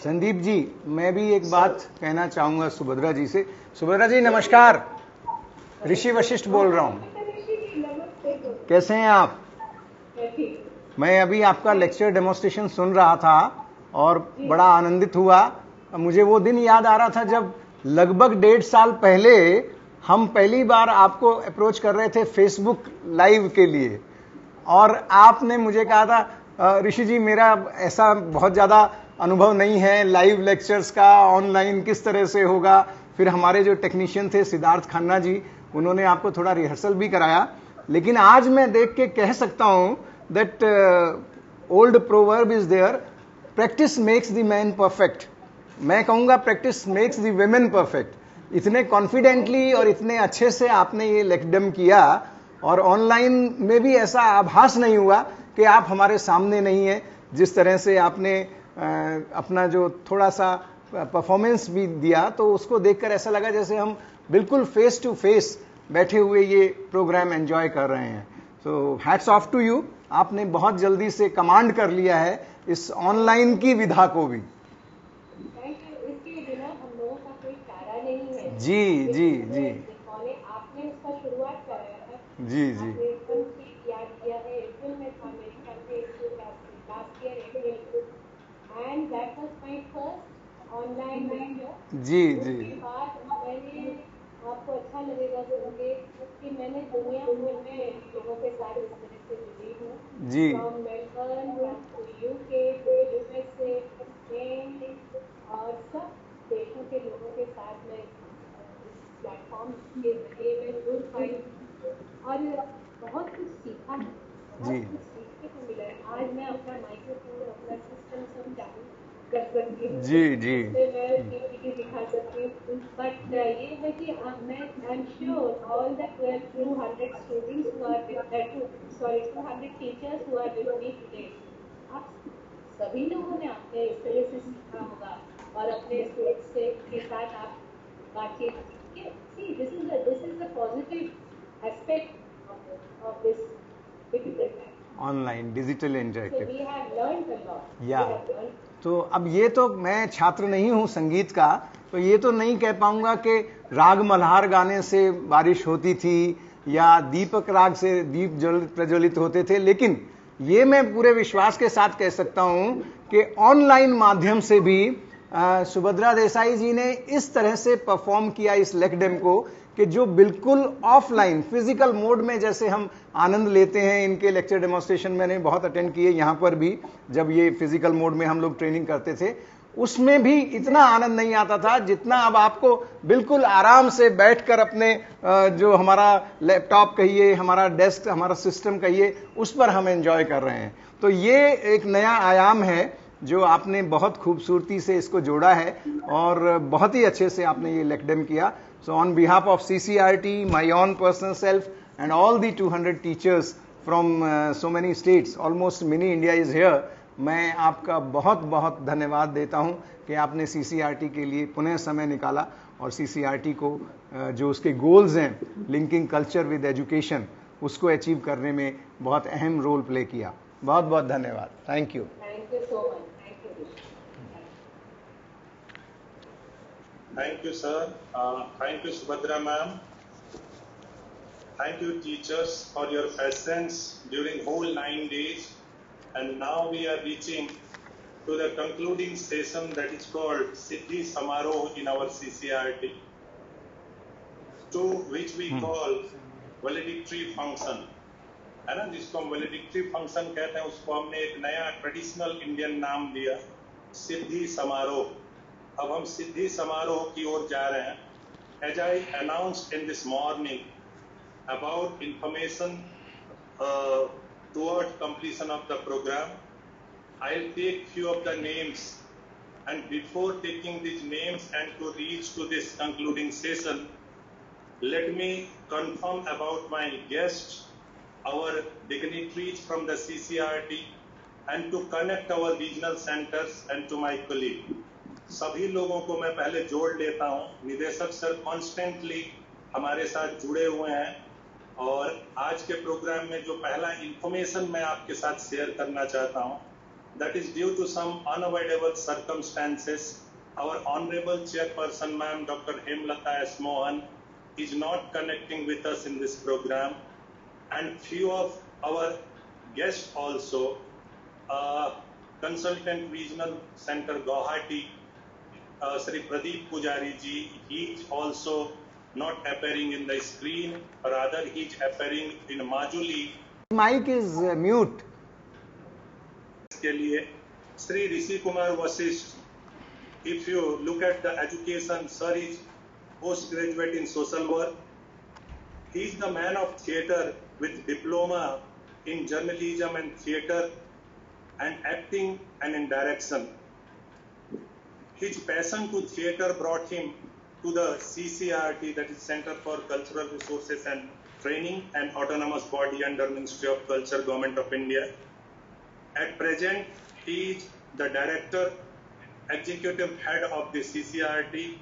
संदीप जी, मैं भी एक बात कहना चाहूंगा सुभद्रा जी से। सुभद्रा जी नमस्कार, ऋषि वशिष्ठ बोल रहा हूं। कैसे हैं आप? मैं अभी आपका लेक्चर डेमोन्स्ट्रेशन सुन रहा था और बड़ा आनंदित हुआ। मुझे वो दिन याद आ रहा था जब लगभग 1.5 साल पहले हम पहली बार आपको अप्रोच कर रहे थे फेसबुक लाइव के लिए, और आपने मुझे कहा था ऋषि जी मेरा ऐसा बहुत ज़्यादा अनुभव नहीं है लाइव लेक्चर्स का, ऑनलाइन किस तरह से होगा। फिर हमारे जो टेक्नीशियन थे सिद्धार्थ खन्ना जी, उन्होंने आपको थोड़ा रिहर्सल भी कराया। लेकिन आज मैं देख के कह सकता हूं that old proverb is there, practice makes the man perfect. मैं कहूंगा practice makes the women perfect. इतने कॉन्फिडेंटली और इतने अच्छे से आपने ये लेक्चर किया, और ऑनलाइन में भी ऐसा आभास नहीं हुआ कि आप हमारे सामने नहीं है। जिस तरह से आपने अपना जो थोड़ा सा परफॉर्मेंस भी दिया, तो उसको देखकर ऐसा लगा जैसे हम बिल्कुल फेस टू फेस बैठे हुए ये प्रोग्राम एंजॉय कर रहे हैं। So hats off to you, आपने बहुत जल्दी से कमांड कर लिया है इस ऑनलाइन की विधा को भी। इसके बिना हम लोगों का कोई चारा नहीं है। जी जी जी आपने उसका शुरुआत कराया है। जी जी एकदम ठीक याद किया है। अप्रैल में था मेरे ख्याल से last year April, and that was my first online lecture. जी जी उसके बाद मैंने, आपको अच्छा लगेगा सुन के, कि मैंने दुनिया भर में लोगों के साथ इस तरह से जुड़ी हूँ। जी from Melbourne to UK to USA, Spain और सब देशों के लोगों के साथ मैं इस प्लेटफॉर्म के जरिए मैं जुड़ पाई और बहुत कुछ सीखा है, जी बहुत कुछ सीखने को मिला है। आज मैं अपना माइक्रोफोन, अपना सिस्टम सब चालू कर सकती हूँ, जी जी उससे मैं पीपीटी दिखा सकती हूँ। बट ये है कि मैं I am sure all the 200 students who are sorry 200 teachers who are with me today, आप सभी लोगों ने आपने इस तरह से सीखा होगा और अपने स्टूडेंट्स के साथ आप बातचीत की। See this is the positive aspect of this difficult time, online digital interactive. We have learned a lot. या तो अब ये तो मैं छात्र नहीं हूं संगीत का, तो ये तो नहीं कह पाऊंगा कि राग मल्हार गाने से बारिश होती थी या दीपक राग से दीप प्रज्वलित होते थे, लेकिन ये मैं पूरे विश्वास के साथ कह सकता हूं कि ऑनलाइन माध्यम से भी सुभद्रा देसाई जी ने इस तरह से परफॉर्म किया इस लेक्डेम को कि जो बिल्कुल ऑफलाइन फिजिकल मोड में जैसे हम आनंद लेते हैं। इनके लेक्चर डेमोन्स्ट्रेशन मैंने बहुत अटेंड किए यहाँ पर भी, जब ये फिजिकल मोड में हम लोग ट्रेनिंग करते थे, उसमें भी इतना आनंद नहीं आता था जितना अब आपको बिल्कुल आराम से बैठकर अपने जो हमारा लैपटॉप कहिए, हमारा डेस्क, हमारा सिस्टम कहिए, उस पर हम एंजॉय कर रहे हैं। तो ये एक नया आयाम है जो आपने बहुत खूबसूरती से इसको जोड़ा है और बहुत ही अच्छे से आपने ये लेक्डेम किया। So on behalf of CCRT, my own personal self, and all the 200 teachers from so many states, almost mini India is here, मैं आपका बहुत बहुत धन्यवाद देता हूं कि आपने CCRT के लिए पुनः समय निकाला और CCRT को जो उसके गोल्स हैं, लिंकिंग कल्चर विद एजुकेशन, उसको अचीव करने में बहुत अहम रोल प्ले किया। बहुत बहुत धन्यवाद। Thank you. Thank you so much. Thank you, sir. Thank you, Subhadra ma'am. Thank you, teachers, for your presence during whole 9 days. And now we are reaching to the concluding session, that is called Siddhi Samaroh in our CCRT, to which we call valedictory function. है ना, जिसको हम valedictory function कहते हैं, उसको हमने एक नया ट्रेडिशनल इंडियन नाम दिया, सिद्धि समारोह। अब हम सिद्धि समारोह की ओर जा रहे हैं। As I announced in this morning about information toward completion of the program, I'll take few of the names, and before taking these names and to reach to this concluding session, let me confirm about my guests, our dignitaries from the CCRT, and to connect our regional centers and to my colleague. सभी लोगों को मैं पहले जोड़ लेता हूं। निदेशक sir constantly हमारे साथ जुड़े हुए हैं और आज के प्रोग्राम में जो पहला इंफॉर्मेशन मैं आपके साथ शेयर करना चाहता हूं, that is due to some unavoidable circumstances, our Honorable Chairperson, Ma'am Dr. Hemlata S. Mohan, is not connecting with us in this program, and few of our guests also, Consultant Regional Center Guwahati, Sri Pradeep Pujari ji, he is also not appearing in the screen, rather he is appearing in Majuli. Mic is mute. के लिए Sri Rishi Kumar Vasisht, if you look at the education, sir is postgraduate in social work. He is the man of theatre with diploma in journalism and theatre and acting and in direction. His passion to theatre brought him to the CCRT, that is Center for Cultural Resources and Training, an autonomous body under Ministry of Culture, Government of India. At present, he is the director, executive head of the CCRT.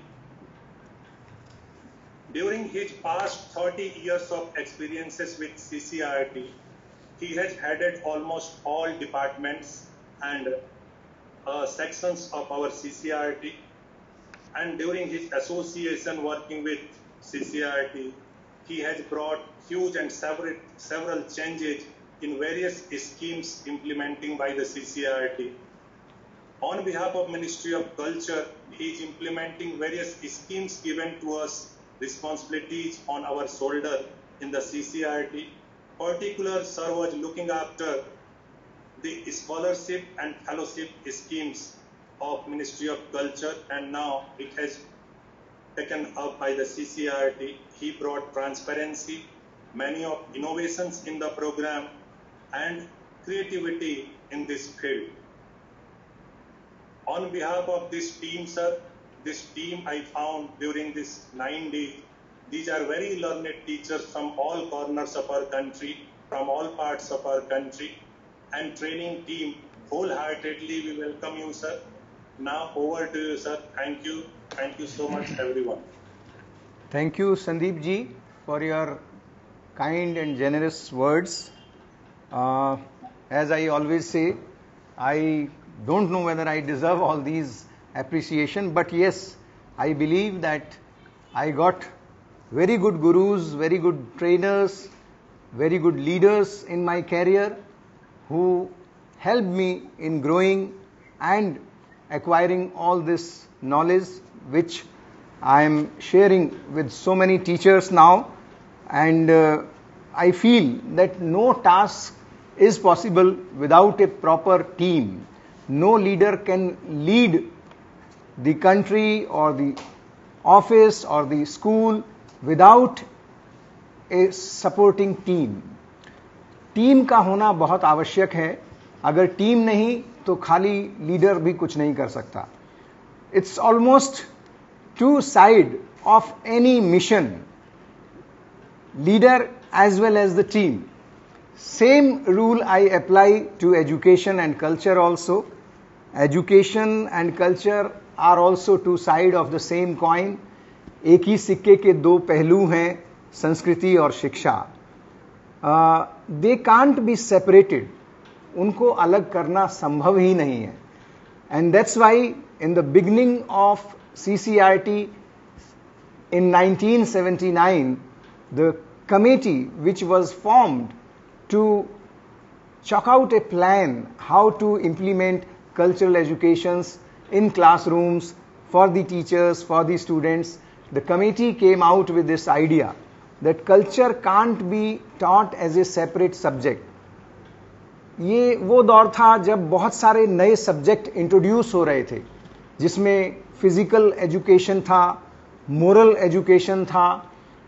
During his past 30 years of experiences with CCRT, he has headed almost all departments and sections of our CCRT. And during his association working with CCRT, he has brought huge and several changes in various schemes implementing by the CCRT. On behalf of Ministry of Culture, he is implementing various schemes given to us, responsibilities on our shoulder in the CCRT. Particular, sir was looking after the scholarship and fellowship schemes of Ministry of Culture, and now it has taken up by the CCRT. He brought transparency, many of innovations in the program, and creativity in this field. On behalf of this team, sir, this team I found during this 9 days, these are very learned teachers from all corners of our country, from all parts of our country, and training team, wholeheartedly we welcome you, sir. Now over to you, sir. Thank you. Thank you so much, everyone. Thank you, Sandeep ji, for your kind and generous words. As I always say, I don't know whether I deserve all these appreciation, but yes, I believe that I got very good gurus, very good trainers, very good leaders in my career who helped me in growing and acquiring all this knowledge which I am sharing with so many teachers now, and I feel that no task is possible without a proper team. No leader can lead the country or the office or the school without a supporting team. Team का होना बहुत आवश्यक है. अगर team नहीं तो खाली leader भी कुछ नहीं कर सकता. It's almost two sides of any mission, leader as well as the team. Same rule I apply to education and culture also. Education and culture are also two sides of the same coin. एक ही सिक्के के दो पहलू हैं, संस्कृति और शिक्षा. They can't be separated. उनको अलग करना संभव ही नहीं है. And that's why in the beginning of CCRT in 1979, the committee which was formed to chalk out a plan how to implement cultural educations in classrooms for the teachers, for the students, the committee came out with this idea that culture can't be taught as a separate subject. ये वो दौर था जब बहुत सारे नए subject introduce हो रहे थे, जिसमें फिजिकल एजुकेशन था, मोरल एजुकेशन था,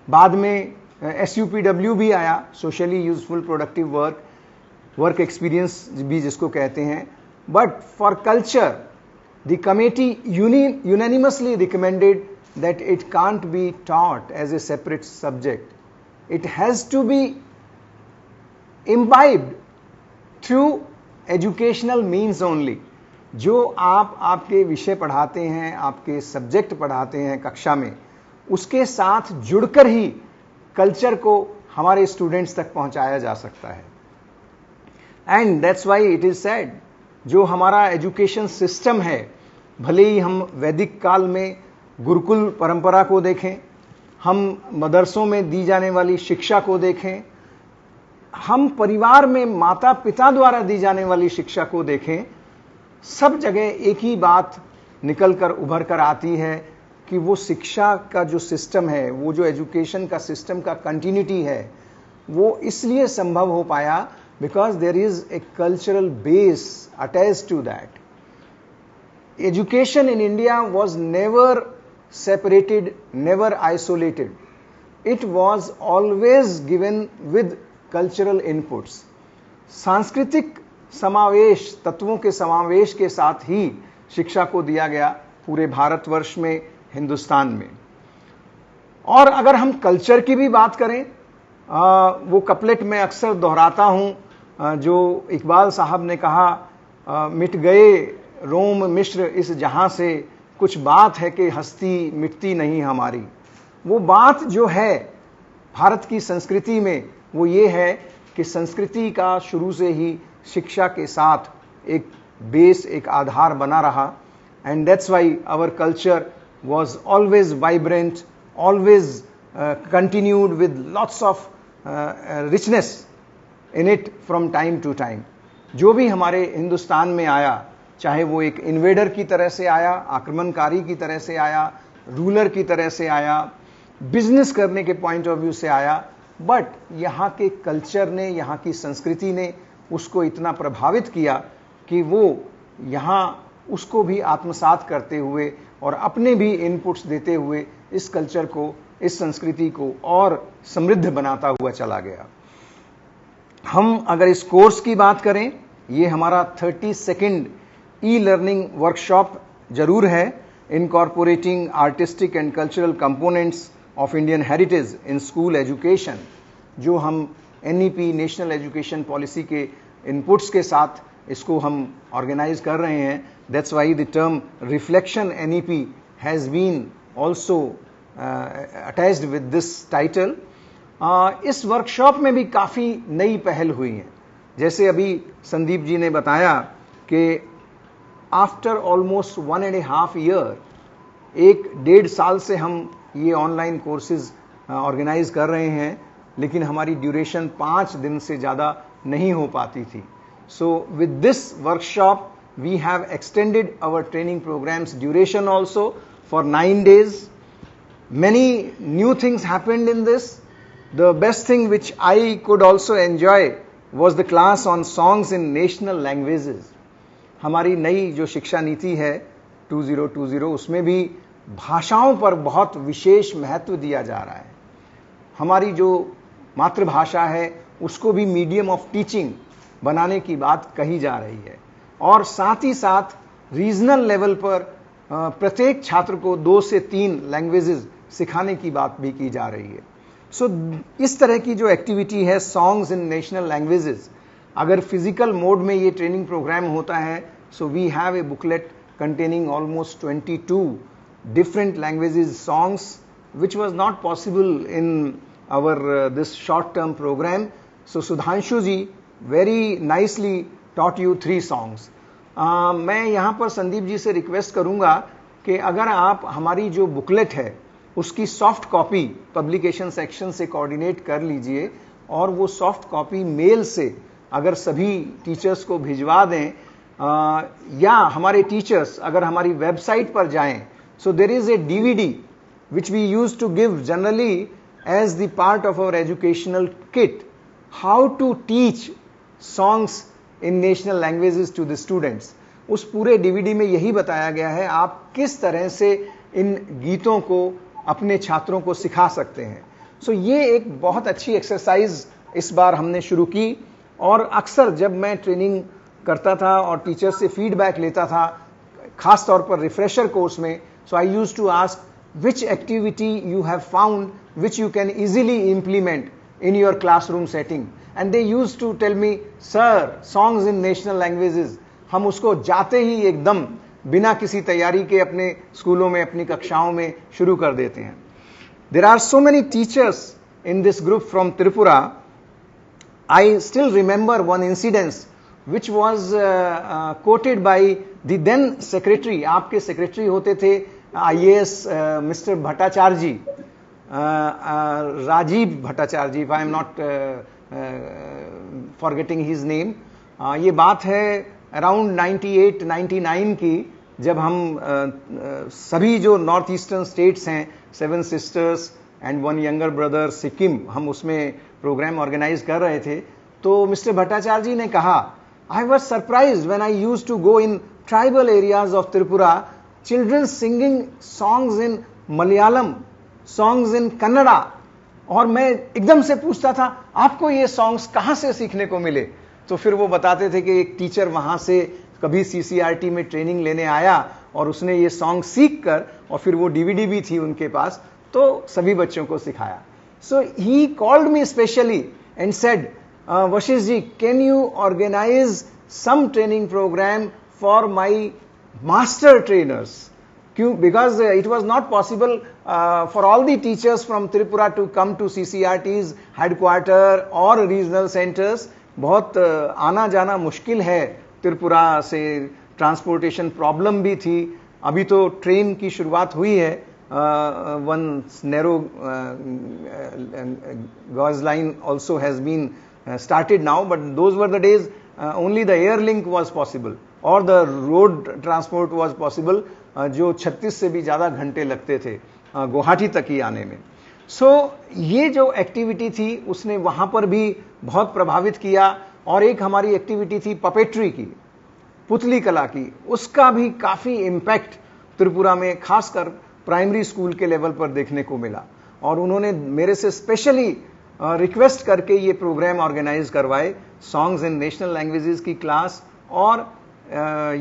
बाद में SUPW भी आया, socially useful productive work, work experience भी जिसको कहते हैं. But for culture the committee unanimously recommended that it can't be taught as a separate subject. It has to be imbibed through educational means only. जो आप आपके विषय पढ़ाते हैं, आपके सब्जेक्ट पढ़ाते हैं कक्षा में, उसके साथ जुड़कर ही कल्चर को हमारे स्टूडेंट्स तक पहुंचाया जा सकता है. And that's why it is said जो हमारा एजुकेशन सिस्टम है, भले ही हम वैदिक काल में गुरुकुल परंपरा को देखें, हम मदरसों में दी जाने वाली शिक्षा को देखें, हम परिवार में माता पिता द्वारा दी जाने वाली शिक्षा को देखें, सब जगह एक ही बात निकल कर उभर कर आती है कि वो शिक्षा का जो सिस्टम है, वो जो एजुकेशन का सिस्टम का कंटिन्यूटी है, वो इसलिए संभव हो पाया because there is a cultural base attached to that. Education in India was never separated, never isolated. It was always given with cultural inputs. सांस्कृतिक समावेश, तत्वों के समावेश के साथ ही शिक्षा को दिया गया पूरे भारतवर्ष में, हिंदुस्तान में. और अगर हम कल्चर की भी बात करें, वो कपलेट में अक्सर दोहराता हूं जो इकबाल साहब ने कहा, मिट गए रोम मिश्र इस जहां से, कुछ बात है कि हस्ती मिटती नहीं हमारी. वो बात जो है भारत की संस्कृति में, वो ये है कि संस्कृति का शुरू से ही शिक्षा के साथ एक बेस, एक आधार बना रहा. And that's why our culture was always vibrant, always continued with lots of richness in it from time to time. जो भी हमारे हिंदुस्तान में आया, चाहे वो एक इन्वेडर की तरह से आया, आक्रमणकारी की तरह से आया, रूलर की तरह से आया, बिजनेस करने के पॉइंट ऑफ व्यू से आया, बट यहाँ के कल्चर ने, यहाँ की संस्कृति ने उसको इतना प्रभावित किया कि वो यहाँ उसको भी आत्मसात करते हुए और अपने भी इनपुट्स देते हुए इस कल्चर को, इस संस्कृति को और समृद्ध बनाता हुआ चला गया. हम अगर इस कोर्स की बात करें, ये हमारा 32nd ई-लर्निंग वर्कशॉप जरूर है, incorporating artistic and cultural components of Indian heritage in school education, जो हम NEP नेशनल एजुकेशन पॉलिसी के इनपुट्स के साथ इसको हम ऑर्गेनाइज कर रहे हैं. That's why the term reflection NEP has been also attached with this title. इस वर्कशॉप में भी काफ़ी नई पहल हुई हैं. जैसे अभी संदीप जी ने बताया कि आफ्टर ऑलमोस्ट 1.5 ईयर, 1.5 साल से हम ये ऑनलाइन कोर्सेज ऑर्गेनाइज कर रहे हैं, लेकिन हमारी ड्यूरेशन 5 दिन से ज़्यादा नहीं हो पाती थी. So with this workshop we have extended our training programmes duration also for 9 days. Many new things happened in this. The best thing which I could also enjoy was the class on songs in national languages. हमारी नई जो शिक्षा नीति है 2020, उसमें भी भाषाओं पर बहुत विशेष महत्व दिया जा रहा है. हमारी जो मातृभाषा है उसको भी मीडियम ऑफ टीचिंग बनाने की बात कही जा रही है, और साथ ही साथ रीजनल लेवल पर प्रत्येक छात्र को 2 से 3 लैंग्वेजेस सिखाने की बात भी की जा रही है. सो इस तरह की जो एक्टिविटी है सॉन्ग्स इन नेशनल लैंग्वेजेस, अगर फिजिकल मोड में ये ट्रेनिंग प्रोग्राम होता है, so we have a booklet containing almost 22 different languages songs, which was not possible in our this short term program. So Sudhanshu ji very nicely taught you 3 songs. मैं यहाँ पर संदीप जी से request करूँगा कि अगर आप हमारी जो बुकलेट है उसकी सॉफ्ट कॉपी पब्लिकेशन सेक्शन से कोऑर्डिनेट कर लीजिए, और वो सॉफ्ट कॉपी मेल से अगर सभी टीचर्स को भिजवा दें, या हमारे टीचर्स अगर हमारी वेबसाइट पर जाएं, so there is a DVD which we used to give generally as the part of our educational kit, how to teach songs in national languages to the students. उस पूरे DVD में यही बताया गया है आप किस तरह से इन गीतों को अपने छात्रों को सिखा सकते हैं. सो ये एक बहुत अच्छी एक्सरसाइज इस बार हमने शुरू की, और अक्सर जब मैं ट्रेनिंग करता था और टीचर से फीडबैक लेता था, खास तौर पर रिफ्रेशर कोर्स में, so I used to ask which activity you have found which you can easily implement in your classroom setting, and they used to tell me, sir, songs in national languages, हम उसको जाते ही एकदम बिना किसी तैयारी के अपने स्कूलों में, अपनी कक्षाओं में शुरू कर देते हैं. There are so many teachers in this group from Tripura. I still remember one incident which was quoted by the then secretary, आपके secretary होते थे IAS Mr. Bhattacharya ji, Rajiv Bhattacharya ji, if I am not forgetting his name. ये बात है around 98-99 की, जब हम सभी जो नॉर्थ ईस्टर्न स्टेट्स हैं, 7 sisters and 1 younger brother Sikkim, हम उसमें प्रोग्राम ऑर्गेनाइज कर रहे थे. तो मिस्टर भट्टाचार्य जी ने कहा, I was surprise when I used to go in tribal areas of Tripura, children singing songs in Malayalam, songs in Kannada. और मैं एकदम से पूछता था, आपको ये सॉन्ग्स कहां से सीखने को मिले? तो फिर वो बताते थे कि एक टीचर वहां से कभी CCRT में ट्रेनिंग लेने आया और उसने ये सॉन्ग सीख कर, और फिर वो DVD भी थी उनके पास, तो सभी बच्चों को सिखाया. So he called me specially and said, Vashishtha ji, can you organise some training programme for my master trainers? क्यों? Because it was not possible for all the teachers from Tripura to come to CCRT's headquarter और regional centres. बहुत आना जाना मुश्किल है त्रिपुरा से, transportation problem भी थी. अभी तो ट्रेन की शुरुआत हुई है, one narrow gauge line also has been started now, but those were the days only the air link was possible or the road transport was possible, जो 36 से भी ज़्यादा घंटे लगते थे गुवाहाटी तक ही आने में. सो ये जो एक्टिविटी थी उसने वहाँ पर भी बहुत प्रभावित किया. और एक हमारी एक्टिविटी थी पपेट्री की, पुतली कला की, उसका भी काफ़ी इम्पैक्ट त्रिपुरा में खासकर प्राइमरी स्कूल के लेवल पर देखने को मिला. और उन्होंने मेरे से स्पेशली रिक्वेस्ट करके ये प्रोग्राम ऑर्गेनाइज करवाए, सॉन्ग्स इन नेशनल लैंग्वेजेस की क्लास और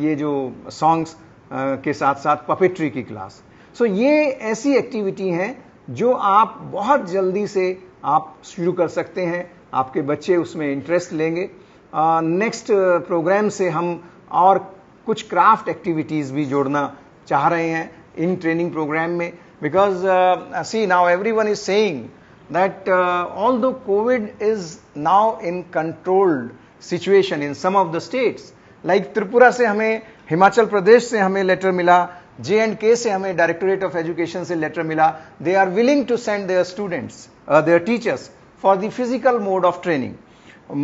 ये जो सॉन्ग्स के साथ साथ पपेट्री की क्लास. सो ये ऐसी एक्टिविटी हैं जो आप बहुत जल्दी से आप शुरू कर सकते हैं, आपके बच्चे उसमें इंटरेस्ट लेंगे. नेक्स्ट प्रोग्राम से हम और कुछ क्राफ्ट एक्टिविटीज़ भी जोड़ना चाह रहे हैं इन ट्रेनिंग प्रोग्राम में. Because see now everyone is saying that although COVID is now in controlled situation in some of the states, like Tripura से हमें, हिमाचल प्रदेश से हमें लेटर मिला, J&K से हमें डायरेक्टोरेट ऑफ एजुकेशन से लेटर मिला, they are willing to send their students, their teachers for the physical mode of training.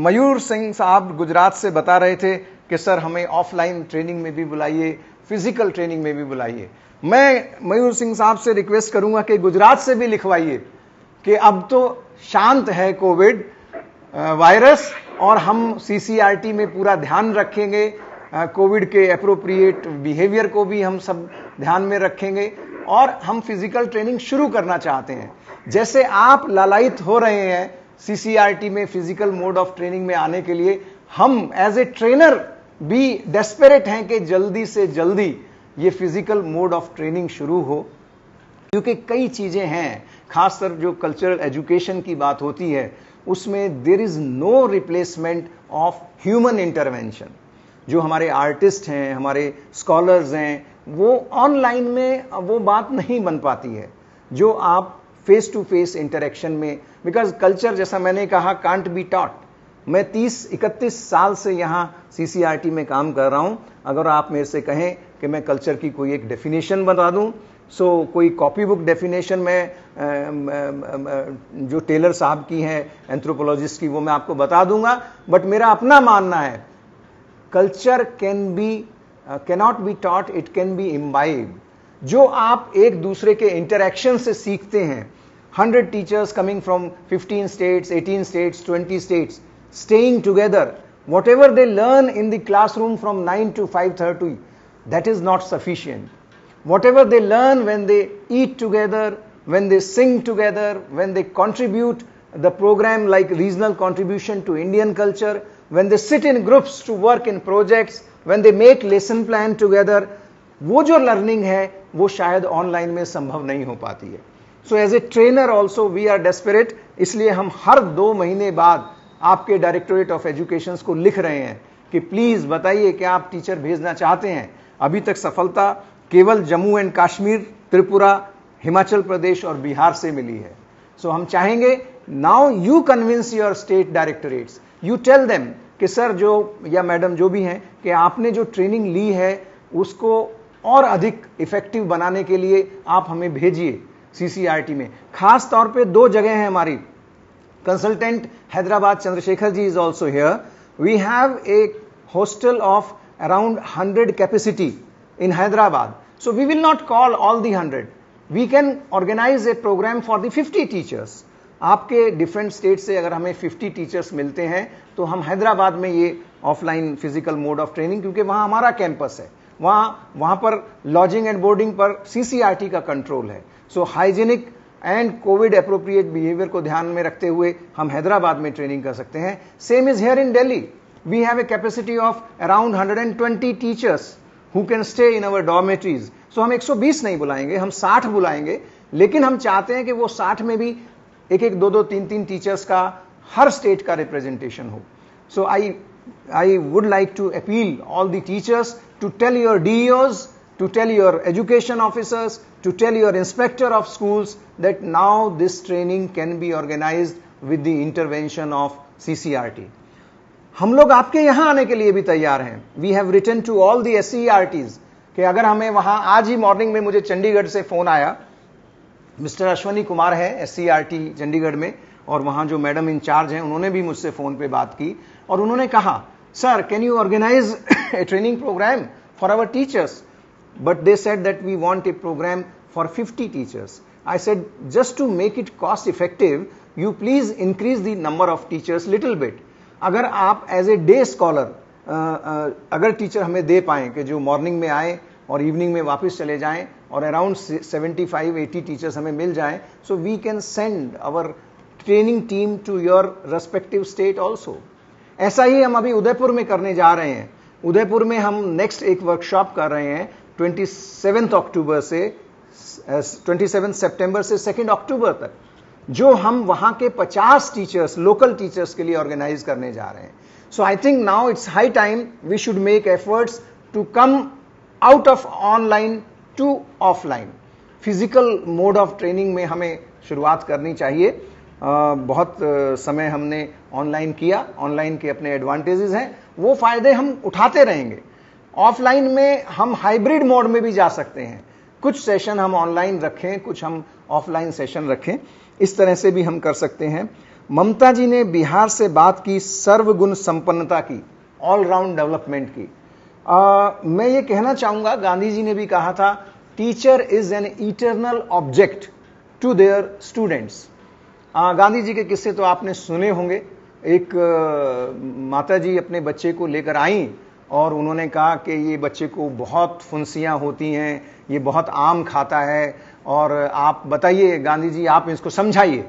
मयूर सिंह साहब गुजरात से बता रहे थे कि सर हमें ऑफलाइन ट्रेनिंग में भी बुलाइए, फिजिकल ट्रेनिंग में भी बुलाइए. मैं मयूर सिंह साहब से रिक्वेस्ट करूंगा कि गुजरात से भी लिखवाइए कि अब तो शांत है कोविड वायरस और हम CCRT में पूरा ध्यान रखेंगे, कोविड के एप्रोप्रिएट बिहेवियर को भी हम सब ध्यान में रखेंगे और हम फिजिकल ट्रेनिंग शुरू करना चाहते हैं. जैसे आप लालायित हो रहे हैं CCRT में फिजिकल मोड ऑफ ट्रेनिंग में आने के लिए, हम एज ए ट्रेनर भी डेस्परेट हैं कि जल्दी से जल्दी ये फिजिकल मोड ऑफ ट्रेनिंग शुरू हो. क्योंकि कई चीजें हैं, खासकर जो कल्चरल एजुकेशन की बात होती है उसमें there is no replacement of human intervention. जो हमारे आर्टिस्ट हैं, हमारे स्कॉलर्स हैं, वो ऑनलाइन में वो बात नहीं बन पाती है जो आप फेस टू फेस इंटरेक्शन में. बिकॉज कल्चर, जैसा मैंने कहा, कांट बी टॉट. मैं 30-31 साल से यहाँ CCRT में काम कर रहा हूँ. अगर आप मेरे से कहें कि मैं कल्चर की कोई एक डेफिनेशन बता दूँ, सो कोई कॉपी बुक डेफिनेशन में जो टेलर साहब की है एंथ्रोपोलॉजिस्ट की, वो मैं आपको बता दूंगा. बट मेरा अपना मानना है, culture cannot be taught, it can be imbibe. जो आप एक दूसरे के इंटरेक्शन से सीखते हैं, 100 teachers coming from 15 states, 18 states, 20 states, staying together, whatever they learn in the classroom from 9 to 5:30, that is not sufficient. Whatever they learn when they eat together, when they sing together, when they contribute the program like regional contribution to Indian culture, when they sit in groups to work in projects, when they make lesson plan together, वो जो learning है वो शायद online में संभव नहीं हो पाती है. So as a trainer also we are desperate. इसलिए हम हर 2 महीने बाद आपके डायरेक्टोरेट ऑफ एजुकेशन को लिख रहे हैं कि प्लीज बताइए कि आप टीचर भेजना चाहते हैं. अभी तक सफलता केवल जम्मू एंड कश्मीर, त्रिपुरा, हिमाचल प्रदेश और बिहार से मिली है. सो हम चाहेंगे now you convince your state directorates, you tell them कि सर जो या मैडम जो भी हैं कि आपने जो ट्रेनिंग ली है उसको और अधिक इफेक्टिव बनाने के लिए आप हमें भेजिए CCRT में। खास तौर पे 2 जगह हैं हमारी। Consultant Hyderabad Chandrashekhar ji is also here. We have a hostel of around 100 capacity in Hyderabad. So we will not call all the 100. We can organize a program for the 50 teachers. आपके डिफरेंट स्टेट से अगर हमें 50 टीचर्स मिलते हैं तो हम हैदराबाद में ये offline physical mode of training, क्योंकि वहां हमारा कैंपस है, वहां पर लॉजिंग एंड बोर्डिंग पर CCRT का कंट्रोल है। So hygienic and covid appropriate behaviour को ध्यान में रखते हुए हम हैदराबाद में ट्रेनिंग कर सकते हैं। Same is here in Delhi. We have a capacity of around 120 teachers who can stay in our dormitories. So हम 120 नहीं बुलाएंगे, हम 60 बुलाएंगे, लेकिन हम चाहते हैं कि वो 60 में भी 1-1, 2-2, 3-3 टीचर्स का हर स्टेट का रिप्रेजेंटेशन हो। So I would like to appeal all the teachers to tell your DEOs, to tell your education officers, to tell your inspector of schools that now this training can be organized with the intervention of CCRT. हम लोग आपके यहां आने के लिए भी तैयार हैं। We have written to all the SCERTs कि अगर हमें वहां, आज ही मॉर्निंग में मुझे चंडीगढ़ से फोन आया, मिस्टर अश्वनी कुमार है SCERT चंडीगढ़ में, और वहां जो मैडम इंचार्ज हैं उन्होंने भी मुझसे फोन पे बात की और उन्होंने कहा, sir can you organise a training programme for our teachers, but they said that we want a programme for 50 teachers. I said just to make it cost effective you please increase the number of teachers little bit. अगर आप as a day scholar अगर teacher हमें दे पाएं कि जो morning में आए और इवनिंग में वापस चले जाएं और अराउंड 75-80 टीचर्स हमें मिल जाएं, so we can send our training team to your respective state also. ऐसा ही हम अभी उदयपुर में करने जा रहे हैं। उदयपुर में हम नेक्स्ट एक वर्कशॉप कर रहे हैं 27 सितंबर से 2 अक्टूबर तक, जो हम वहां के 50 टीचर्स, लोकल टीचर्स के लिए ऑर्गेनाइज करने जा रहे हैं। So I think now it's high time we should make efforts to come out of online to offline. Physical mode of training में हमें शुरुआत करनी चाहिए। बहुत समय हमने ऑनलाइन किया, ऑनलाइन के अपने एडवांटेजेस हैं, वो फायदे हम उठाते रहेंगे। ऑफलाइन में हम हाइब्रिड मोड में भी जा सकते हैं, कुछ सेशन हम ऑनलाइन रखें, कुछ हम ऑफलाइन सेशन रखें, इस तरह से भी हम कर सकते हैं। ममता जी ने बिहार से बात की सर्वगुण संपन्नता की, ऑलराउंड डेवलपमेंट की। मैं ये कहना चाहूंगा, गांधी जी ने भी कहा था, teacher is an eternal object to their students. Gandhi ji के किस्से तो आपने सुने होंगे। एक माता जी अपने बच्चे को लेकर आई और उन्होंने कहा कि ये बच्चे को बहुत फुंसियां होती हैं, ये बहुत आम खाता है, और आप बताइए गांधी जी, आप इसको समझाइए।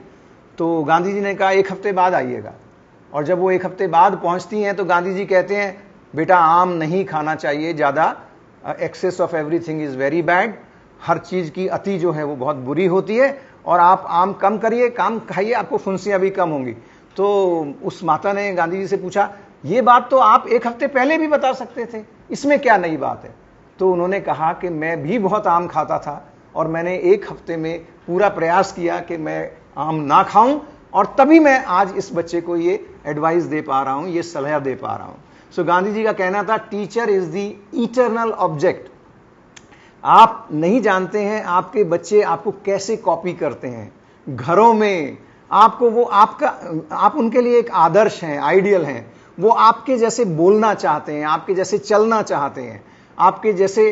तो गांधी जी ने कहा 1 हफ्ते बाद आइएगा। और जब वो 1 हफ्ते बाद पहुंचती हैं तो गांधी जी कहते हैं, बेटा आम नहीं खाना चाहिए ज़्यादा, excess of everything is very bad, हर चीज़ की अति जो है वो बहुत बुरी होती है, और आप आम कम करिए, काम खाइए, आपको फुंसियां भी कम होंगी। तो उस माता ने गांधी जी से पूछा, ये बात तो आप 1 हफ्ते पहले भी बता सकते थे, इसमें क्या नई बात है? तो उन्होंने कहा कि मैं भी बहुत आम खाता था और मैंने 1 हफ्ते में पूरा प्रयास किया कि मैं आम ना खाऊं, और तभी मैं आज इस बच्चे को ये एडवाइस दे पा रहा हूं, ये सलाह दे पा रहा हूं। सो गांधी जी का कहना था, teacher is the eternal object. आप नहीं जानते हैं आपके बच्चे आपको कैसे कॉपी करते हैं। घरों में आपको वो आप उनके लिए एक आदर्श हैं, आइडियल हैं। वो आपके जैसे बोलना चाहते हैं, आपके जैसे चलना चाहते हैं, आपके जैसे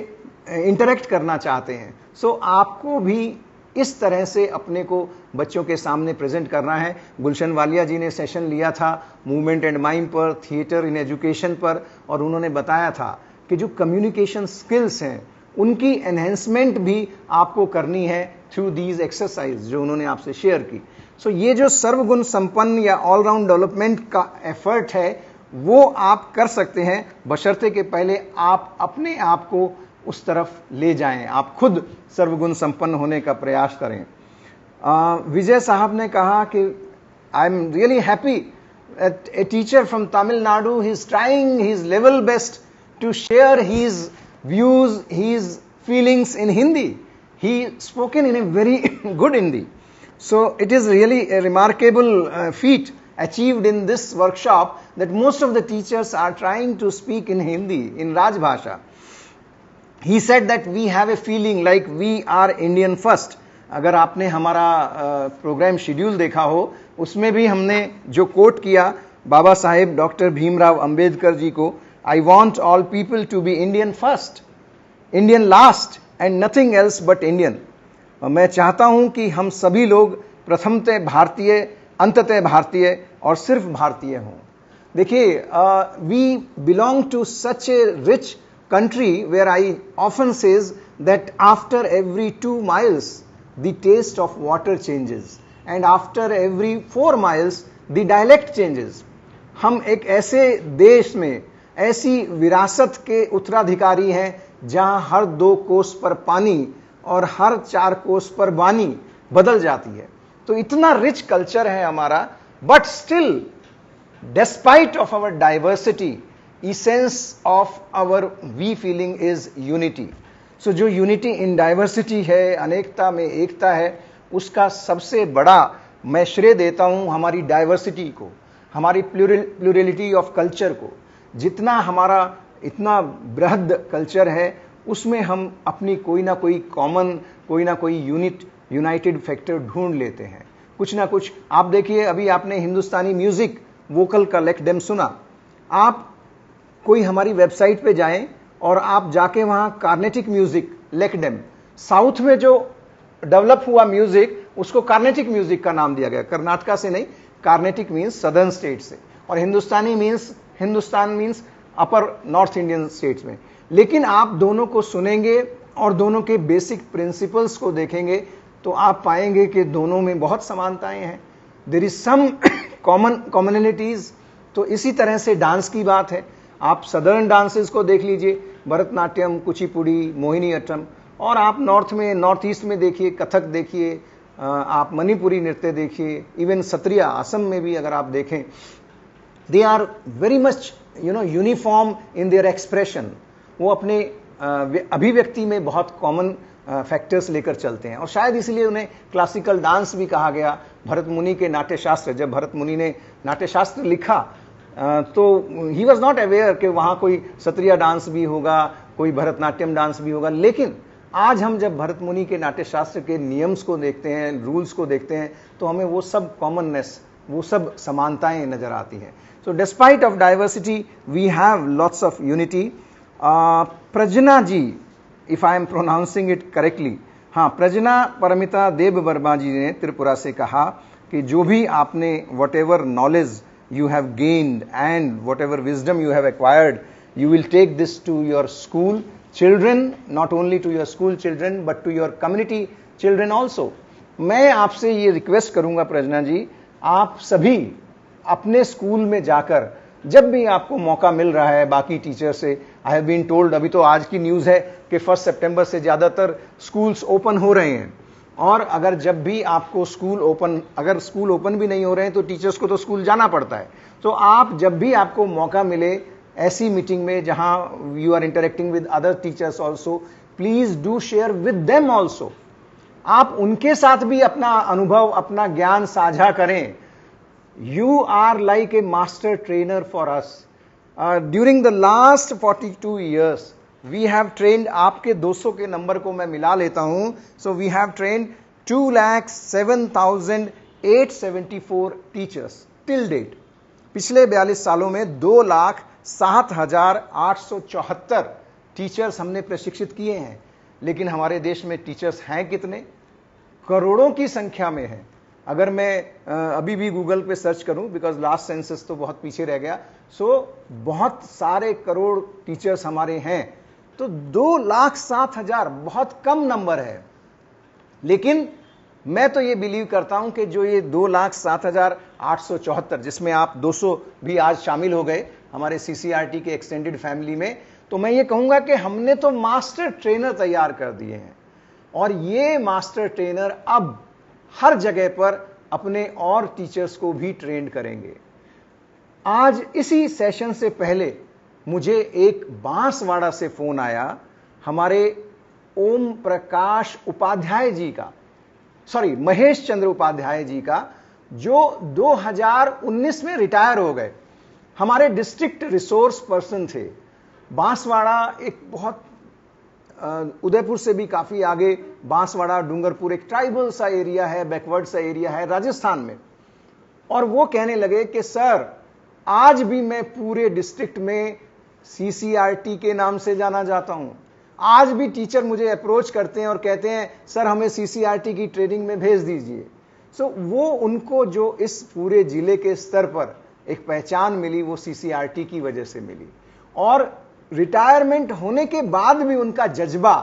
इंटरेक्ट करना चाहते हैं। सो आपको भी इस तरह से अपने को बच्चों के सामने प्रेजेंट करना है। गुलशन वालिया जी ने सेशन लिया था मूवमेंट एंड माइम पर, थिएटर इन एजुकेशन पर, और उन्होंने बताया था कि जो कम्युनिकेशन स्किल्स हैं उनकी एनहेंसमेंट भी आपको करनी है थ्रू दीज एक्सरसाइज जो उन्होंने आपसे शेयर की। सो ये जो सर्वगुण संपन्न या ऑलराउंड डेवलपमेंट का एफर्ट है वो आप कर सकते हैं, बशर्ते कि पहले आप अपने आप को उस तरफ ले जाएं, आप खुद सर्वगुण संपन्न होने का प्रयास करें। विजय साहब ने कहा कि I am really happy a teacher from Tamil Nadu, he is trying his level best to share his views, his feelings in Hindi. He spoken in a very good Hindi. So it is really a remarkable feat achieved in this workshop that most of the teachers are trying to speak in Hindi, in Rajbhasha. He said that we have a feeling like we are Indian first. अगर आपने हमारा programme schedule देखा हो, उसमें भी हमने जो coat किया बाबा साहेब डॉक्टर भीमराव अंबेडकर जी को, I want all people to be Indian first, Indian last and nothing else but Indian. मैं चाहता हूं कि हम सभी लोग प्रथमतः भारतीय, अंततः भारतीय और सिर्फ भारतीय हों. देखिए, we belong to such a rich country where I often says that after every 2 miles the taste of water changes and after every 4 miles the dialect changes. हम एक ऐसे देश में ऐसी विरासत के उत्तराधिकारी हैं जहां हर 2 कोस पर पानी और हर 4 कोस पर वाणी बदल जाती है. तो इतना रिच कल्चर है हमारा, but still despite of our diversity, essence of our we feeling is unity. So जो unity in diversity है, अनेकता में एकता है, उसका सबसे बड़ा मैं श्रेय देता हूं हमारी डाइवर्सिटी को, हमारी प्लूरलिटी ऑफ कल्चर को. जितना हमारा इतना बृहद कल्चर है, उसमें हम अपनी कोई ना कोई कॉमन, कोई ना कोई यूनाइटेड फैक्टर ढूंढ लेते हैं, कुछ ना कुछ. आप देखिए, अभी आपने हिंदुस्तानी म्यूजिक वोकल का लेक्डेम सुना. आप कोई हमारी वेबसाइट पे जाएं और आप जाके वहां कार्नेटिक म्यूजिक लेक्डेम, साउथ में जो डेवलप हुआ म्यूजिक, उसको कार्नेटिक म्यूजिक का नाम दिया गया. कर्नाटका से नहीं, कार्नेटिक मीन्स सदर्न स्टेट से, और Hindustani means, Hindustan means upper north Indian states में. लेकिन आप दोनों को सुनेंगे और दोनों के बेसिक प्रिंसिपल्स को देखेंगे तो आप पाएंगे कि दोनों में बहुत समानताएं हैं. There is some commonalities. तो इसी तरह से डांस की बात है. आप सदर्न डांसेस को देख लीजिए, भरतनाट्यम, कुचिपुड़ी, मोहिनी अट्टम, और आप नॉर्थ में, नॉर्थ ईस्ट में देखिए, कथक देखिए, आप मणिपुरी नृत्य देखिए, इवन सत्रिया असम में भी अगर आप देखें, they are very much uniform in their expression. वो अपने अभिव्यक्ति में बहुत कॉमन फैक्टर्स लेकर चलते हैं, और शायद इसलिए उन्हें क्लासिकल डांस भी कहा गया. भरत मुनि के नाट्यशास्त्र, जब भरत मुनि ने नाट्यशास्त्र लिखा तो ही वॉज नॉट अवेयर कि वहां कोई सत्रिया डांस भी होगा, कोई भरतनाट्यम डांस भी होगा. लेकिन आज हम जब भरत मुनि के नाट्यशास्त्र के नियम्स को देखते हैं, रूल्स को देखते हैं, तो हमें वो सब कॉमननेस, वो सब समानताएं नजर आती हैं. So despite of diversity we have lots of unity. Prajna ji, if I am pronouncing it correctly, हाँ, प्रजना परमिता देव वर्मा जी ने त्रिपुरा से कहा कि जो भी आपने what ever knowledge you have gained and whatever wisdom you have acquired, you will take this to your school children, not only to your school children but to your community children also. मैं आपसे ये request करूंगा प्रजना जी, आप सभी अपने school में जाकर, जब भी आपको मौका मिल रहा है बाकी टीचर से, आई हैव बीन टोल्ड, अभी तो आज की न्यूज है कि 1 सितंबर से ज्यादातर स्कूल्स ओपन हो रहे हैं, और अगर जब भी आपको स्कूल ओपन, अगर स्कूल ओपन भी नहीं हो रहे हैं तो टीचर्स को तो स्कूल जाना पड़ता है. तो आप जब भी आपको मौका मिले ऐसी मीटिंग में जहां you are interacting with other teachers also, please do share with them also. आप उनके साथ भी अपना अनुभव, अपना ज्ञान साझा करें. You are like a master trainer for us. During the last 42 years we have trained, आपके 200 के नंबर को मैं मिला लेता हूं, so we have trained 2,07,874 teachers till date. पिछले 42 सालों में 2,07,874 टीचर्स हमने प्रशिक्षित किए हैं. लेकिन हमारे देश में टीचर्स हैं कितने? करोड़ों की संख्या में है. अगर मैं अभी भी गूगल पे सर्च करूं, बिकॉज लास्ट सेंसस तो बहुत पीछे रह गया, सो बहुत सारे करोड़ टीचर्स हमारे हैं. तो 2,07,000 बहुत कम नंबर है. लेकिन मैं तो ये बिलीव करता हूं कि जो ये 2,07,874, जिसमें आप 200 भी आज शामिल हो गए हमारे CCRT के एक्सटेंडेड फैमिली में, तो मैं ये कहूंगा कि हमने तो मास्टर ट्रेनर तैयार कर दिए हैं, और ये मास्टर ट्रेनर अब हर जगह पर अपने और टीचर्स को भी ट्रेन करेंगे. आज इसी सेशन से पहले मुझे एक बांसवाड़ा से फोन आया, हमारे ओम प्रकाश उपाध्याय जी का, सॉरी महेश चंद्र उपाध्याय जी का. जो 2019 में रिटायर हो गए। हमारे डिस्ट्रिक्ट रिसोर्स पर्सन थे। बांसवाड़ा एक बहुत उदयपुर से भी काफी आगे, बांसवाड़ा डूंगरपुर एक ट्राइबल सा एरिया है, बैकवर्ड सा एरिया है राजस्थान में। और वो कहने लगे कि सर आज भी मैं पूरे डिस्ट्रिक्ट में CCRT के नाम से जाना जाता हूं। आज भी टीचर मुझे अप्रोच करते हैं और कहते हैं सर हमें CCRT की ट्रेनिंग में भेज दीजिए। सो वो उनको जो इस पूरे जिले के स्तर पर एक पहचान मिली वो CCRT की वजह से मिली। और रिटायरमेंट होने के बाद भी उनका जज्बा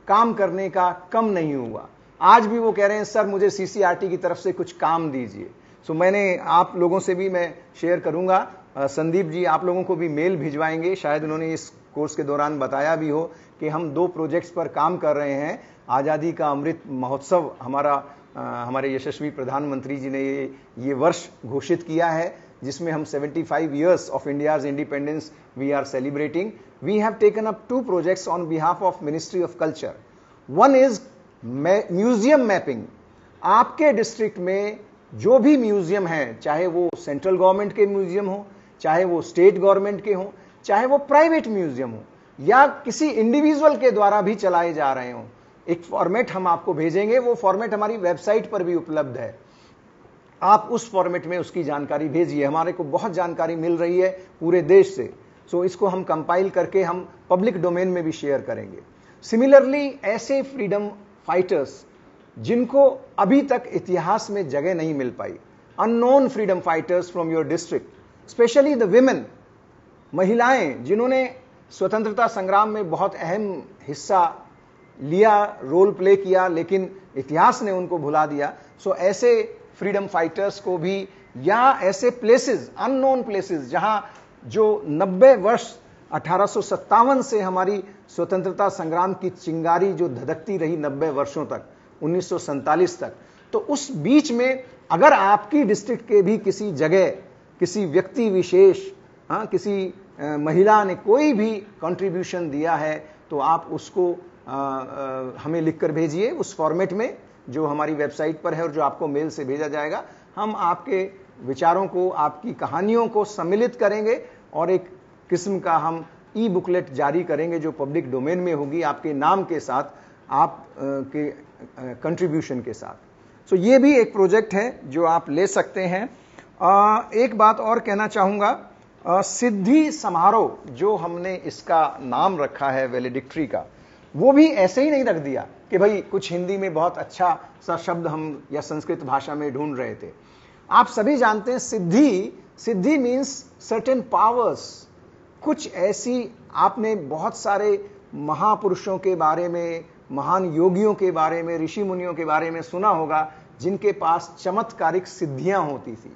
काम करने का कम नहीं हुआ। आज भी वो कह रहे हैं सर मुझे CCRT की तरफ से कुछ काम दीजिए। सो मैंने आप लोगों से भी मैं शेयर करूंगा, संदीप जी आप लोगों को भी मेल भिजवाएंगे, शायद उन्होंने इस कोर्स के दौरान बताया भी हो कि हम 2 प्रोजेक्ट्स पर काम कर रहे हैं। आज़ादी का अमृत महोत्सव हमारे यशस्वी प्रधानमंत्री जी ने ये वर्ष घोषित किया है, जिसमें हम 75 years of India's independence we are celebrating. We have taken up 2 projects on behalf of Ministry of Culture. One is museum mapping. आपके डिस्ट्रिक्ट में जो भी म्यूजियम है, चाहे वो सेंट्रल गवर्नमेंट के म्यूजियम हो, चाहे वो स्टेट गवर्नमेंट के हो, चाहे वो प्राइवेट म्यूजियम हो, या किसी इंडिविजुअल के द्वारा भी चलाए जा रहे हो, एक फॉर्मेट हम आपको भेजेंगे। वो फॉर्मेट हमारी वेबसाइट पर भी उपलब्ध है। आप उस फॉर्मेट में उसकी जानकारी भेजिए। हमारे को बहुत जानकारी मिल रही है पूरे देश से। सो इसको हम कंपाइल करके हम पब्लिक डोमेन में भी शेयर करेंगे। सिमिलरली ऐसे फ्रीडम फाइटर्स जिनको अभी तक इतिहास में जगह नहीं मिल पाई, unknown freedom fighters from your district, specially the women, महिलाएं जिन्होंने स्वतंत्रता संग्राम में बहुत अहम हिस्सा लिया, रोल प्ले किया, लेकिन इतिहास ने उनको भुला दिया। सो ऐसे फ्रीडम फाइटर्स को भी, या ऐसे प्लेसेस, अननोन प्लेसेस जहां जो 90 वर्ष 1857 से हमारी स्वतंत्रता संग्राम की चिंगारी जो धधकती रही 90 वर्षों तक, 1947 तक, तो उस बीच में अगर आपकी डिस्ट्रिक्ट के भी किसी जगह किसी व्यक्ति विशेष, किसी महिला ने कोई भी कंट्रीब्यूशन दिया है, तो आप उसको हमें लिखकर भेजिए उस फॉर्मेट में जो हमारी वेबसाइट पर है और जो आपको मेल से भेजा जाएगा। हम आपके विचारों को, आपकी कहानियों को सम्मिलित करेंगे और एक किस्म का हम बुकलेट जारी करेंगे जो पब्लिक डोमेन में होगी, आपके नाम के साथ, आप के कंट्रीब्यूशन के साथ। सो ये भी एक प्रोजेक्ट है जो आप ले सकते हैं। एक बात और कहना चाहूँगा, सिद्धि समारोह जो हमने इसका नाम रखा है वैलेडिक्ट्री का, वो भी ऐसे ही नहीं रख दिया कि भाई कुछ हिंदी में बहुत अच्छा सा शब्द हम या संस्कृत भाषा में ढूंढ रहे थे। आप सभी जानते हैं सिद्धि मीन्स सर्टेन पावर्स। कुछ ऐसी, आपने बहुत सारे महापुरुषों के बारे में, महान योगियों के बारे में, ऋषि मुनियों के बारे में सुना होगा जिनके पास चमत्कारिक सिद्धियां होती थी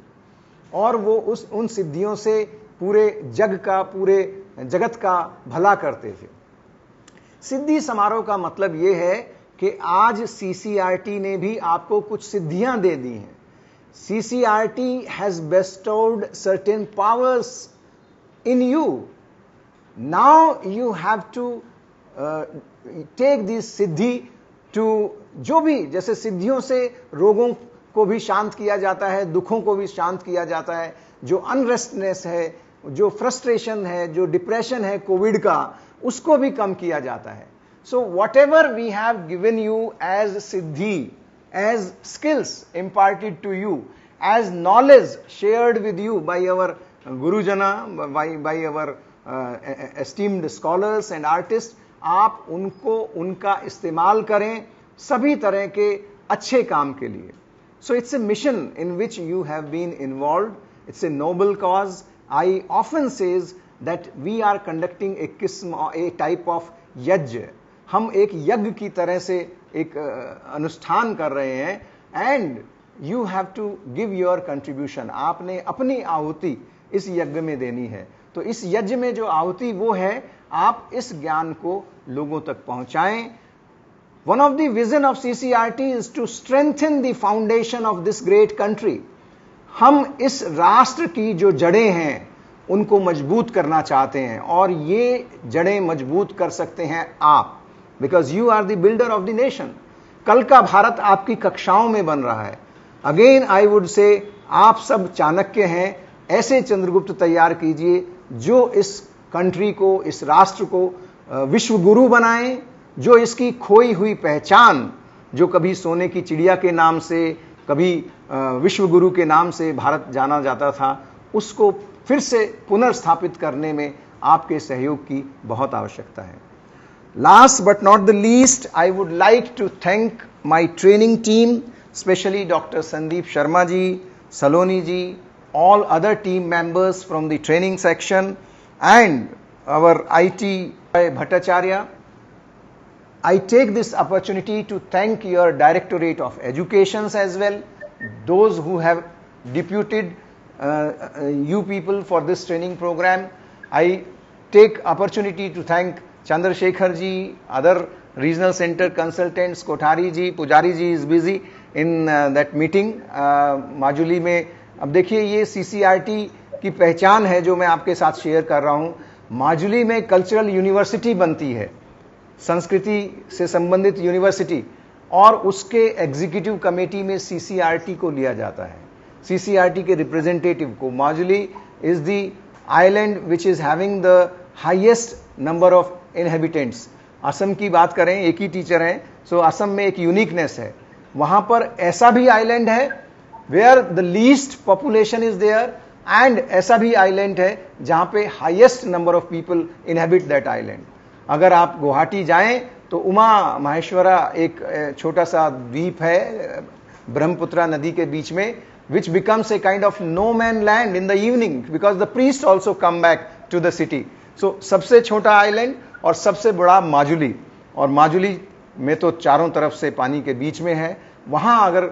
और वो उन सिद्धियों से पूरे जगत का भला करते थे। सिद्धि समारोह का मतलब यह है कि आज CCRT ने भी आपको कुछ सिद्धियां दे दी हैं। CCRT has bestowed certain powers in you. Now you have to take this Siddhi to, जो भी, जैसे सिद्धियों से रोगों को भी शांत किया जाता है, दुखों को भी शांत किया जाता है, जो अनरेस्टनेस है, जो फ्रस्ट्रेशन है, जो डिप्रेशन है कोविड का, उसको भी कम किया जाता है। So whatever we have given you as सिद्धि, as skills imparted to you, as knowledge shared with you by our gurujana, by our esteemed scholars and artists, आप उनको, उनका इस्तेमाल करें सभी तरह के अच्छे काम के लिए। So it's a mission in which you have been involved. It's a noble cause. I often says that we are conducting a type of यज्ञ। हम एक यज्ञ की तरह से एक अनुष्ठान कर रहे हैं, and you have to give your contribution. आपने अपनी आहुति इस यज्ञ में देनी है। तो इस यज्ञ में जो आहुति वो है, आप इस ज्ञान को लोगों तक पहुंचाएं। One of the vision of CCRT is to strengthen the foundation of this great country. हम इस राष्ट्र की जो जड़ें हैं उनको मजबूत करना चाहते हैं, और ये जड़ें मजबूत कर सकते हैं आप, because you are the builder of the nation. कल का भारत आपकी कक्षाओं में बन रहा है। अगेन आई वुड से आप सब चाणक्य हैं, ऐसे चंद्रगुप्त तैयार कीजिए जो इस कंट्री को, इस राष्ट्र को विश्व गुरु बनाएं, जो इसकी खोई हुई पहचान, जो कभी सोने की चिड़िया के नाम से, कभी विश्व गुरु के नाम से भारत जाना जाता था, उसको फिर से पुनर्स्थापित करने में आपके सहयोग की बहुत आवश्यकता है। Last but not the least, I would like to thank my training team, specially doctor Sandeep Sharma ji, Saloni ji, all other team members from the training section and our IT Bhattacharya. I take this opportunity to thank your Directorate of Educations as well, those who have deputed you people for this training program. I take opportunity to thank Chandrasekhar ji, other regional center consultants, Kothari ji, Pujari ji is busy in that meeting. Majuli में अब देखिए ये CCRT की पहचान है जो मैं आपके साथ शेयर कर रहा हूं। माजुली में कल्चरल यूनिवर्सिटी बनती है, संस्कृति से संबंधित यूनिवर्सिटी, और उसके एग्जीक्यूटिव कमेटी में सीसीआरटी को लिया जाता है, सीसीआरटी के रिप्रेजेंटेटिव को। Majuli is the island which is having the highest number of inhabitants. Assam की बात करें, एक ही टीचर हैं, सो असम में एक यूनिकनेस है। वहां पर ऐसा भी आइलैंड है where the least population is there, and ऐसा भी आइलैंड है जहां पे highest number of people inhabit that island. अगर आप गुवाहाटी जाएं तो उमा माहेश्वरा एक छोटा सा द्वीप है ब्रह्मपुत्रा नदी के बीच में, which becomes a kind of no man land in the evening because the priest also come back to the city. So सबसे छोटा आइलैंड और सबसे बड़ा माजुली, और माजुली में तो चारों तरफ से पानी के बीच में है। वहां अगर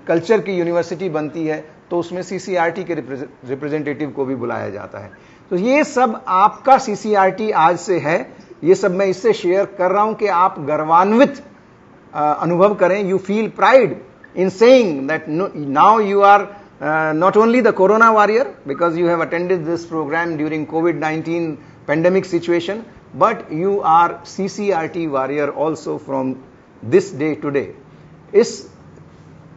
कल्चर की यूनिवर्सिटी बनती है तो उसमें सीसीआरटी के रिप्रेजेंटेटिव को भी बुलाया जाता है। तो ये सब आपका सीसीआरटी आज से है, ये सब मैं इससे शेयर कर रहा हूं कि आप गर्वान्वित अनुभव करें। You feel pride in saying that now you are not only the corona warrior because you have attended this program during COVID-19 pandemic situation, but you are CCRT warrior also from this day today. इस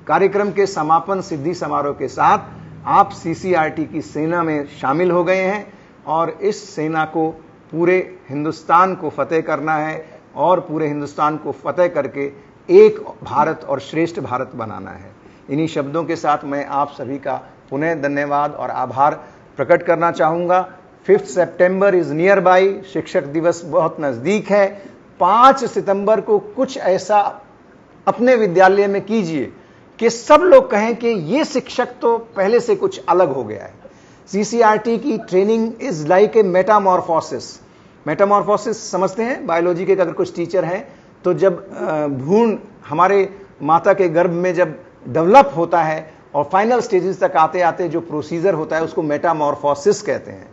कार्यक्रम के समापन सिद्धि समारोह के साथ आप CCRT की सेना में शामिल हो गए हैं और इस सेना को पूरे हिंदुस्तान को फतेह करना है और पूरे हिंदुस्तान को फतेह करके एक भारत और श्रेष्ठ भारत बनाना है। इन्हीं शब्दों के साथ मैं आप सभी का पुनः धन्यवाद और आभार प्रकट करना चाहूंगा। 5 सितंबर इज नियर बाई, शिक्षक दिवस बहुत नजदीक है। 5 सितंबर को कुछ ऐसा अपने विद्यालय में कीजिए कि सब लोग कहें कि ये शिक्षक तो पहले से कुछ अलग हो गया है। सीसीआरटी की training is like a Metamorphosis. Metamorphosis समझते हैं, बायोलॉजी के अगर कुछ टीचर हैं तो जब भ्रूण हमारे माता के गर्भ में जब डेवलप होता है और फाइनल स्टेजेस तक आते आते जो प्रोसीजर होता है उसको मेटामॉर्फोसिस कहते हैं।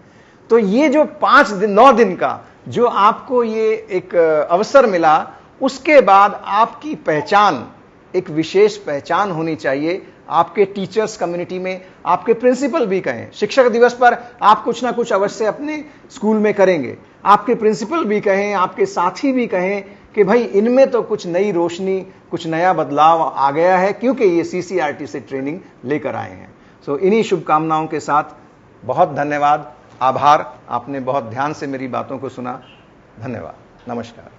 तो ये जो 9 दिन का जो आपको ये एक अवसर मिला, उसके बाद आपकी पहचान, एक विशेष पहचान होनी चाहिए आपके टीचर्स कम्युनिटी में। आपके प्रिंसिपल भी कहें, शिक्षक दिवस पर आप कुछ ना कुछ अवश्य अपने स्कूल में करेंगे। आपके प्रिंसिपल भी कहें, आपके साथी भी कहें कि भाई इनमें तो कुछ नई रोशनी, कुछ नया बदलाव आ गया है क्योंकि ये सीसीआरटी से ट्रेनिंग लेकर आए हैं। सो इन्हीं शुभकामनाओं के साथ बहुत धन्यवाद, आभार। आपने बहुत ध्यान से मेरी बातों को सुना। धन्यवाद, नमस्कार।